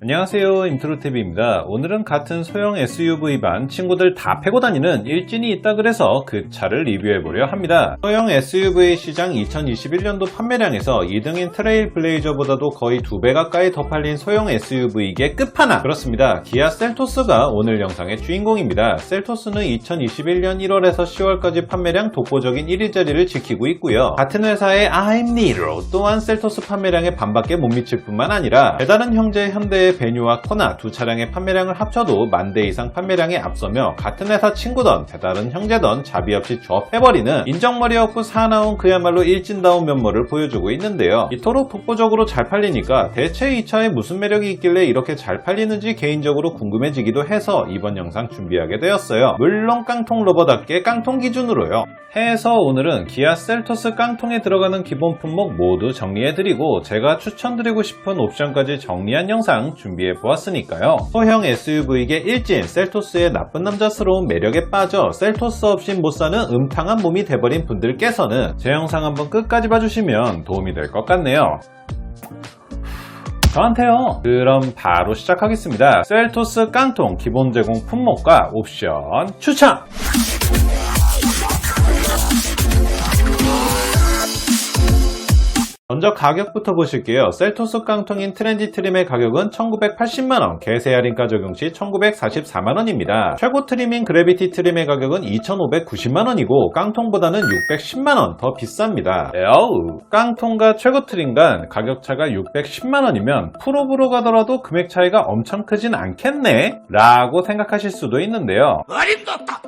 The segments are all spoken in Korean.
안녕하세요, 인트로TV입니다. 오늘은 같은 소형 SUV반 친구들 다 패고 다니는 일진이 있다 그래서 그 차를 리뷰해보려 합니다. 소형 SUV 시장 2021년도 판매량에서 2등인 트레일블레이저보다도 거의 2배 가까이 더 팔린 소형 SUV계 끝판왕! 그렇습니다. 기아 셀토스가 오늘 영상의 주인공입니다. 셀토스는 2021년 1월에서 10월까지 판매량 독보적인 1위 자리를 지키고 있고요. 같은 회사의 I'm Niro 또한 셀토스 판매량에 반밖에 못 미칠 뿐만 아니라 배다른 형제 현대의 베뉴와 코나 두 차량의 판매량을 합쳐도 10,000대 이상 판매량에 앞서며 같은 회사 친구던 배다른 형제던 자비 없이 조합해버리는 인정머리 없고 사나운 그야말로 일진다운 면모를 보여주고 있는데요. 이토록 독보적으로 잘 팔리니까 대체 이 차에 무슨 매력이 있길래 이렇게 잘 팔리는지 개인적으로 궁금해지기도 해서 이번 영상 준비하게 되었어요. 물론 깡통 로버답게 깡통 기준으로요. 해서 오늘은 기아 셀토스 깡통에 들어가는 기본 품목 모두 정리해드리고 제가 추천드리고 싶은 옵션까지 정리한 영상 준비해보았으니까요. 소형 SUV계 일진 셀토스의 나쁜 남자스러운 매력에 빠져 셀토스 없인 못사는 음탕한 몸이 돼버린 분들께서는 제 영상 한번 끝까지 봐주시면 도움이 될 것 같네요. 저한테요. 그럼 바로 시작하겠습니다. 셀토스 깡통 기본 제공 품목과 옵션 추천! 먼저 가격부터 보실게요. 셀토스 깡통인 트렌디 트림의 가격은 1980만원, 개세 할인가 적용 시 1944만원입니다. 최고 트림인 그래비티 트림의 가격은 2590만원이고 깡통보다는 610만원 더 비쌉니다. 에어우, 깡통과 최고 트림 간 가격차가 610만원이면 프로브로 가더라도 금액 차이가 엄청 크진 않겠네? 라고 생각하실 수도 있는데요. 어림도다!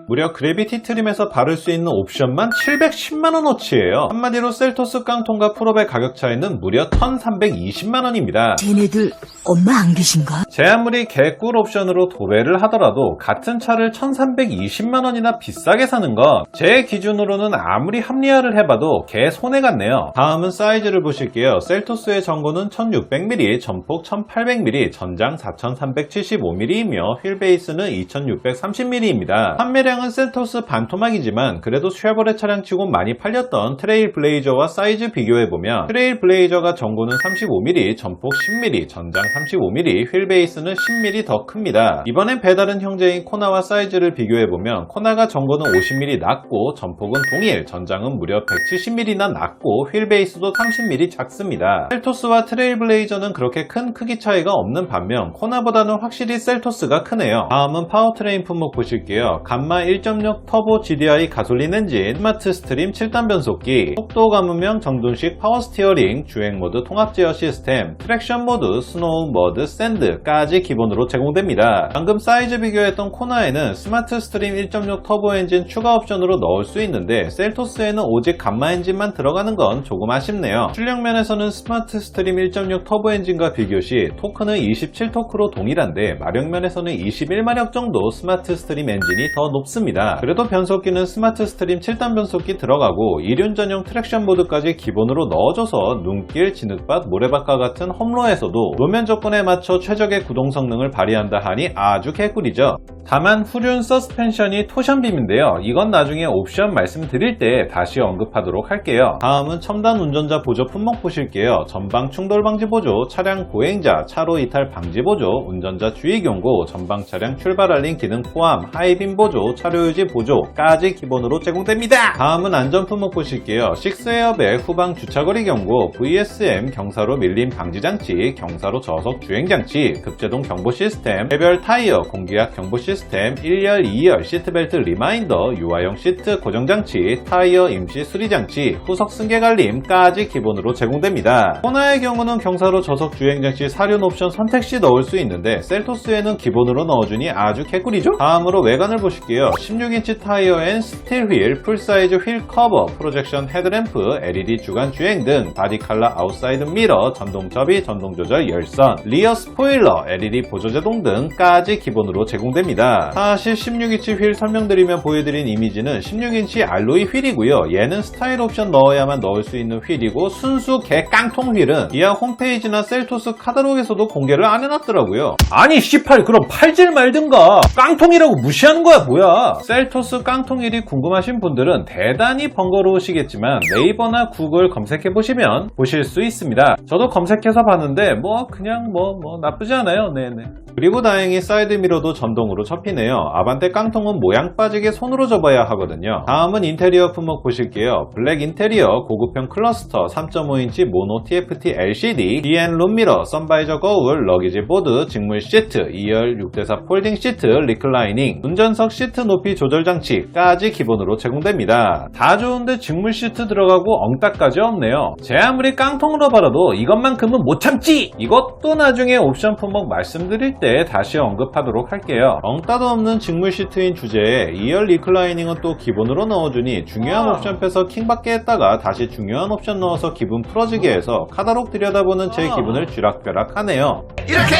무려 그래비티 트림에서 바를 수 있는 옵션만 710만원어치예요. 한마디로 셀토스 깡통과 프롭의 가격 차이는 무려 1320만원입니다. 쟤네들 엄마 안 계신가? 제 아무리 개꿀 옵션으로 도배를 하더라도 같은 차를 1320만원이나 비싸게 사는 건 제 기준으로는 아무리 합리화를 해봐도 개 손해 같네요. 다음은 사이즈를 보실게요. 셀토스의 전고는 1600mm, 전폭 1800mm, 전장 4375mm이며 휠베이스는 2630mm입니다. 판매량은 셀토스 반토막이지만 그래도 쉐보레 차량치고 많이 팔렸던 트레일블레이저와 사이즈 비교해보면 트레일블레이저가 전고는 35mm, 전폭 10mm, 전장 35mm, 휠베이스는 10mm 더 큽니다. 이번엔 배다른 형제인 코나와 사이즈를 비교해보면 코나가 전고는 50mm 낮고 전폭은 동일, 전장은 무려 170mm나 낮고 휠베이스도 30mm 작습니다. 셀토스와 트레일블레이저는 그렇게 큰 크기 차이가 없는 반면 코나보다는 확실히 셀토스가 크네요. 다음은 파워트레인 품목 보실게요. 감마 1.6 터보 GDI 가솔린 엔진, 스마트 스트림 7단 변속기, 속도 감음형 정둔식 파워 스티어링, 주행 모드 통합 제어 시스템, 트랙션 모드, 스노우, 머드, 샌드까지 기본으로 제공됩니다. 방금 사이즈 비교했던 코나에는 스마트 스트림 1.6 터보 엔진 추가 옵션으로 넣을 수 있는데 셀토스에는 오직 감마 엔진만 들어가는 건 조금 아쉽네요. 출력 면에서는 스마트 스트림 1.6 터보 엔진과 비교 시 토크는 27토크로 동일한데 마력 면에서는 21마력 정도 스마트 스트림 엔진이 더 높습니다. 그래도 변속기는 스마트 스트림 7단 변속기 들어가고 이륜 전용 트랙션 모드까지 기본으로 넣어줘서 눈길, 진흙밭, 모래밭과 같은 험로에서도 노면 조건에 맞춰 최적의 구동 성능을 발휘한다 하니 아주 개꿀이죠. 다만 후륜 서스펜션이 토션빔인데요. 이건 나중에 옵션 말씀드릴 때 다시 언급하도록 할게요. 다음은 첨단 운전자 보조 품목 보실게요. 전방 충돌 방지 보조, 차량 보행자, 차로 이탈 방지 보조, 운전자 주의 경고, 전방 차량 출발 알림 기능 포함, 하이빔 보조, 차로 유지 보조까지 기본으로 제공됩니다. 다음은 안전 품목 보실게요. 6에어백, 후방 주차거리 경고, VSM, 경사로 밀림 방지 장치, 경사로 저속 주행 장치, 급제동 경보 시스템, 개별 타이어, 공기압 경보 시스템, 1열, 2열, 시트벨트 리마인더, 유아용 시트 고정 장치, 타이어 임시 수리 장치, 후석 승계 갈림까지 기본으로 제공됩니다. 코나의 경우는 경사로 저속 주행 장치 사륜 옵션 선택 시 넣을 수 있는데 셀토스에는 기본으로 넣어주니 아주 개꿀이죠? 다음으로 외관을 보실게요. 16인치 타이어엔 스틸 휠, 풀사이즈 휠 커버, 프로젝션 헤드램프, LED 주간 주행 등 바디 컬러 아웃사이드 미러, 전동 접이, 전동 조절 열선, 리어 스포일러, LED 보조제동 등까지 기본으로 제공됩니다. 사실 16인치 휠 설명드리며 보여드린 이미지는 16인치 알로이 휠이고요. 얘는 스타일 옵션 넣어야만 넣을 수 있는 휠이고 순수 개깡통 휠은 기아 홈페이지나 셀토스 카탈로그에서도 공개를 안 해놨더라고요. 아니 씨팔 그럼 팔질 말든가. 깡통이라고 아니냐고 무시하는 거야 뭐야. 셀토스 깡통 1이 궁금하신 분들은 대단히 번거로우시겠지만 네이버나 구글 검색해보시면 보실 수 있습니다. 저도 검색해서 봤는데 그냥 나쁘지 않아요. 네네. 그리고 다행히 사이드미러도 전동으로 접히네요. 아반떼 깡통은 모양 빠지게 손으로 접어야 하거든요. 다음은 인테리어 품목 보실게요. 블랙 인테리어, 고급형 클러스터, 3.5인치 모노 TFT LCD, DN 룸미러, 선바이저 거울, 러기지 보드, 직물 시트, 2열 6대4 폴딩 시트, 리클라이닝, 운전석 시트 높이 조절 장치까지 기본으로 제공됩니다. 다 좋은데 직물 시트 들어가고 엉따까지 없네요. 제 아무리 깡통으로 봐도 이것만큼은 못 참지! 이것도 나중에 옵션 품목 말씀드릴 때 다시 언급하도록 할게요. 엉따도 없는 직물 시트인 주제에 2열 리클라이닝은 또 기본으로 넣어주니 중요한 옵션 빼서 킹받게 했다가 다시 중요한 옵션 넣어서 기분 풀어지게 해서 카다록 들여다보는 제 기분을 쥐락펴락하네요. 이렇게!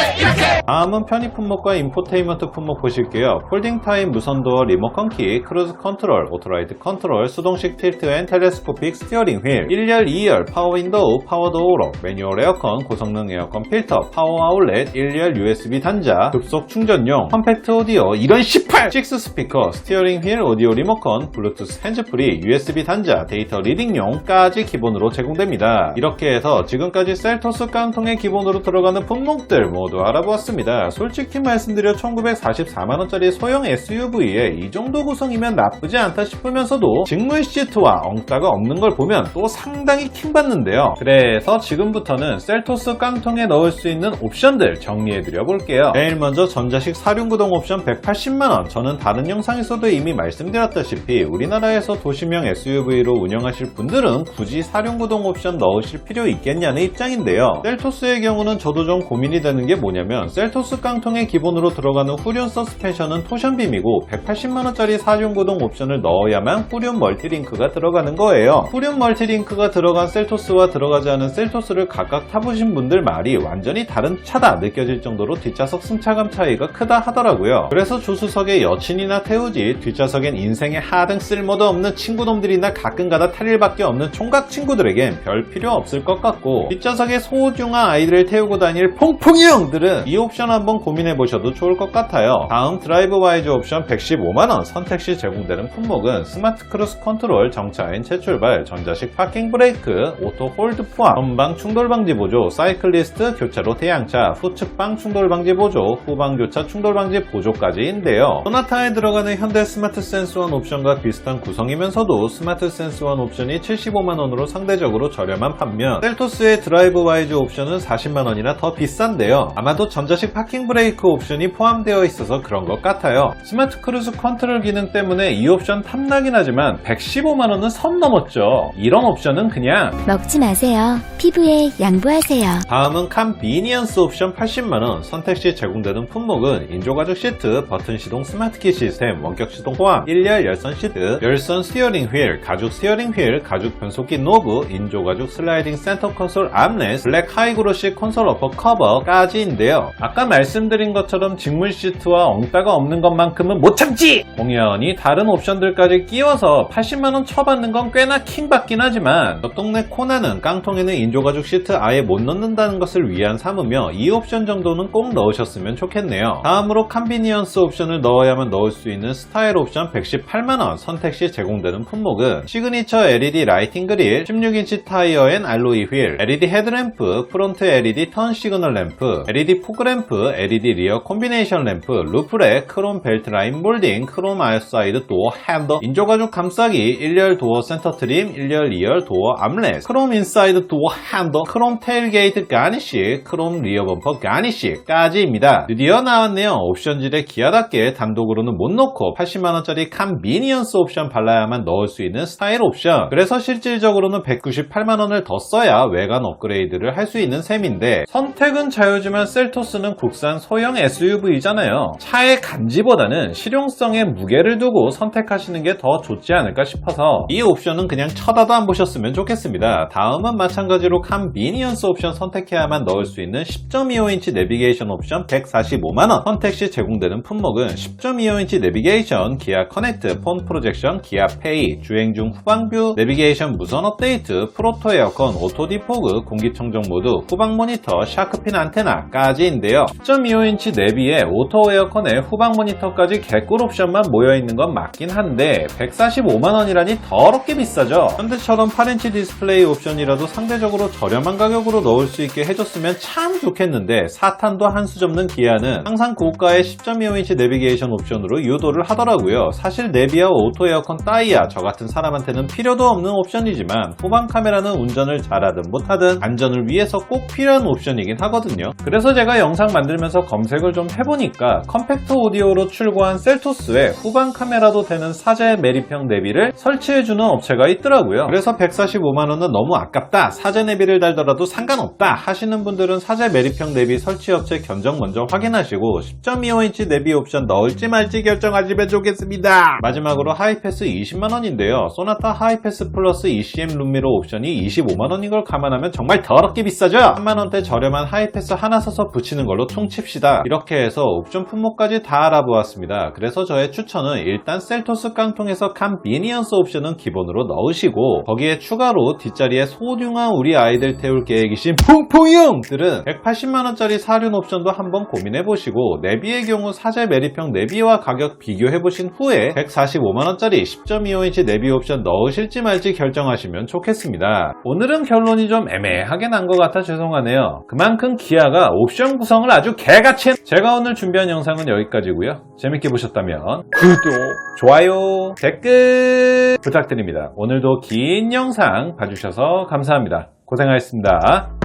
다음은 편의 품목과 인포테인먼트 품목 보실게요. 폴딩 타입 무선 도어 리모컨 키, 크루즈 컨트롤, 오토라이트 컨트롤, 수동식 틸트 앤 텔레스코픽 스티어링 휠, 1열, 2열, 파워 윈도우, 파워 도어록, 매뉴얼 에어컨, 고성능 에어컨 필터, 파워 아울렛, 1열 USB 단자, 급속 충전용, 컴팩트 오디오, 이런 18! 6 스피커, 스티어링 휠, 오디오 리모컨, 블루투스 핸즈프리, USB 단자, 데이터 리딩용까지 기본으로 제공됩니다. 이렇게 해서 지금까지 셀토스 깡통에 기본으로 들어가는 품목들 모두 알아보았습니다. 솔직히 말씀드려 1944만원짜리 소형 SUV에 이 정도 구성이면 나쁘지 않다 싶으면서도 직물 시트와 엉따가 없는 걸 보면 또 상당히 킹받는데요. 그래서 지금부터는 셀토스 깡통에 넣을 수 있는 옵션들 정리해드려 볼게요. 제일 먼저 전자식 사륜구동 옵션 180만원. 저는 다른 영상에서도 이미 말씀드렸다시피 우리나라에서 도시명 SUV로 운영하실 분들은 굳이 사륜구동 옵션 넣으실 필요 있겠냐는 입장인데요. 셀토스의 경우는 저도 좀 고민이 되는 게 뭐냐면 셀토스 깡통에 기본으로 들어가는 후륜 서스펜션은 토션빔이고 180만원짜리 사륜구동 옵션을 넣어야만 후륜 멀티링크가 들어가는 거예요. 후륜 멀티링크가 들어간 셀토스와 들어가지 않은 셀토스를 각각 타보신 분들 말이 완전히 다른 차다 느껴질 정도로 뒷좌석 승차감 차이가 크다 하더라고요. 그래서 조수석에 여친이나 태우지 뒷좌석엔 인생에 하등 쓸모도 없는 친구놈들이나 가끔가다 탈 일밖에 없는 총각 친구들에겐 별 필요 없을 것 같고 뒷좌석에 소중한 아이들을 태우고 다닐 퐁퐁이 형들은 이 옵션 한번 고민해보셔도 좋을 것 같아요. 다음 드라이브 와이즈 옵션 115만원. 선택시 제공되는 품목은 스마트 크루즈 컨트롤, 정차인 재출발, 전자식 파킹 브레이크, 오토 홀드 포함, 전방 충돌 방지 보조, 사이클리스트 교차로 대양차, 후측방 충돌 방지 보조, 후방 교차 충돌 방지 보조까지인데요. 소나타에 들어가는 현대 스마트 센스1 옵션과 비슷한 구성이면서도 스마트 센스1 옵션이 75만원으로 상대적으로 저렴한 반면 셀토스의 드라이브 와이즈 옵션은 40만원이나 더 비싼데요. 아마도 전자식 파킹 브레이크 옵션이 포함되어 있어서 그런 것 같아요. 스마트 크루즈 컨트롤 기능 때문에 이 옵션 탐나긴 하지만 115만원은 선 넘었죠. 이런 옵션은 그냥 먹지 마세요. 피부에 양보하세요. 다음은 컨비니언스 옵션 80만원. 선택시 제공되는 품목은 인조가죽 시트, 버튼 시동 스마트키 시스템, 원격 시동 포함, 1열 열선 시트, 열선 스티어링 휠, 가죽 스티어링 휠, 가죽 변속기 노브, 인조가죽 슬라이딩 센터 콘솔 암레스, 블랙 하이그로시 콘솔 어퍼 커버까지인데요. 아까 말씀드린 것처럼 직물 시트와 엉따가 없는 것만큼은 못 참지! 공연히 다른 옵션들까지 끼워서 80만원 쳐받는 건 꽤나 킹받긴 하지만 옆 동네 코나는 깡통에는 인조가죽 시트 아예 못 넣는다는 것을 위안 삼으며 이 옵션 정도는 꼭 넣으셨으면 좋겠네요. 다음으로 컨비니언스 옵션을 넣어야만 넣을 수 있는 스타일 옵션 118만원. 선택시 제공되는 품목은 시그니처 LED 라이팅 그릴, 16인치 타이어 앤 알로이 휠, LED 헤드램프, 프론트 LED 턴 시그널 램프, LED 포그램프, LED 리어 콤비네이션 램프, 루프렉, 크롬 벨트 라인 몰딩, 크롬 아웃사이드 도어 핸더, 인조가죽 감싸기, 1열 도어 센터 트림, 1열 2열 도어 암레스, 크롬 인사이드 도어 핸더, 크롬 테일게이트 가니쉬, 크롬 리어 범퍼 가니쉬까지입니다. 드디어 나왔네요. 옵션질에 기아답게 단독으로는 못 넣고 80만원짜리 컨비니언스 옵션 발라야만 넣을 수 있는 스타일 옵션. 그래서 실질적으로는 198만원을 더 써야 외관 업그레이드를 할 수 있는 셈인데 선택은 자유지만 셀토스는 국산 소형 SUV잖아요. 차의 간지보다는 실용성에 무게를 두고 선택하시는 게 더 좋지 않을까 싶어서 이 옵션은 그냥 쳐다도 안 보셨으면 좋겠습니다. 다음은 마찬가지로 컨비니언스 옵션 선택해야만 넣을 수 있는 10.25인치 내비게이션 옵션 145만원. 선택시 제공되는 품목은 10.25인치 내비게이션, 기아 커넥트, 폰 프로젝션, 기아 페이, 주행 중 후방뷰, 내비게이션 무선 업데이트, 프로토 에어컨, 오토 디포그, 공기청정 모드, 후방 모니터, 샤크핀 안테나 안테나까지인데요. 10.25인치 내비에 오토 에어컨에 후방 모니터까지 개꿀 옵션만 모여있는 건 맞긴 한데 145만원이라니 더럽게 비싸죠. 현대처럼 8인치 디스플레이 옵션이라도 상대적으로 저렴한 가격으로 넣을 수 있게 해줬으면 참 좋겠는데 사탄도 한 수 접는 기아는 항상 고가의 10.25인치 내비게이션 옵션으로 유도를 하더라고요. 사실 내비와 오토 에어컨 따위야 저 같은 사람한테는 필요도 없는 옵션이지만 후방 카메라는 운전을 잘하든 못하든 안전을 위해서 꼭 필요한 옵션이긴 하거든요. 그래서 제가 영상 만들면서 검색을 좀 해보니까 컴팩트 오디오로 출고한 셀토스에 후방 카메라도 되는 사제 매립형 내비를 설치해주는 업체가 있더라고요. 그래서 145만원은 너무 아깝다, 사제 내비를 달더라도 상관없다 하시는 분들은 사제 매립형 내비 설치 업체 견적 먼저 확인하시고 10.25인치 내비 옵션 넣을지 말지 결정하시면 좋겠습니다. 마지막으로 하이패스 20만원인데요. 소나타 하이패스 플러스 ECM 룸미러 옵션이 25만원인 걸 감안하면 정말 더럽게 비싸죠? 3만원대 저렴한 하이패스 하나 사서 붙이는 걸로 퉁칩시다. 이렇게 해서 옵션 품목까지 다 알아보았습니다. 그래서 저의 추천은 일단 셀토스 깡통에서 컨비니언스 옵션은 기본으로 넣으시고 거기에 추가로 뒷자리에 소중한 우리 아이들 태울 계획이신 퐁퐁이형들은 180만원짜리 사륜 옵션도 한번 고민해보시고 내비의 경우 사제 매립형 내비와 가격 비교해보신 후에 145만원짜리 10.25인치 내비 옵션 넣으실지 말지 결정하시면 좋겠습니다. 오늘은 결론이 좀 애매하게 난 것 같아 죄송하네요. 그만큼 기아가 옵션 구성을 아주 개같이 제가 오늘 준비한 영상은 여기까지고요. 재밌게 보셨다면 구독, 좋아요, 댓글 부탁드립니다. 오늘도 긴 영상 봐주셔서 감사합니다. 고생하셨습니다.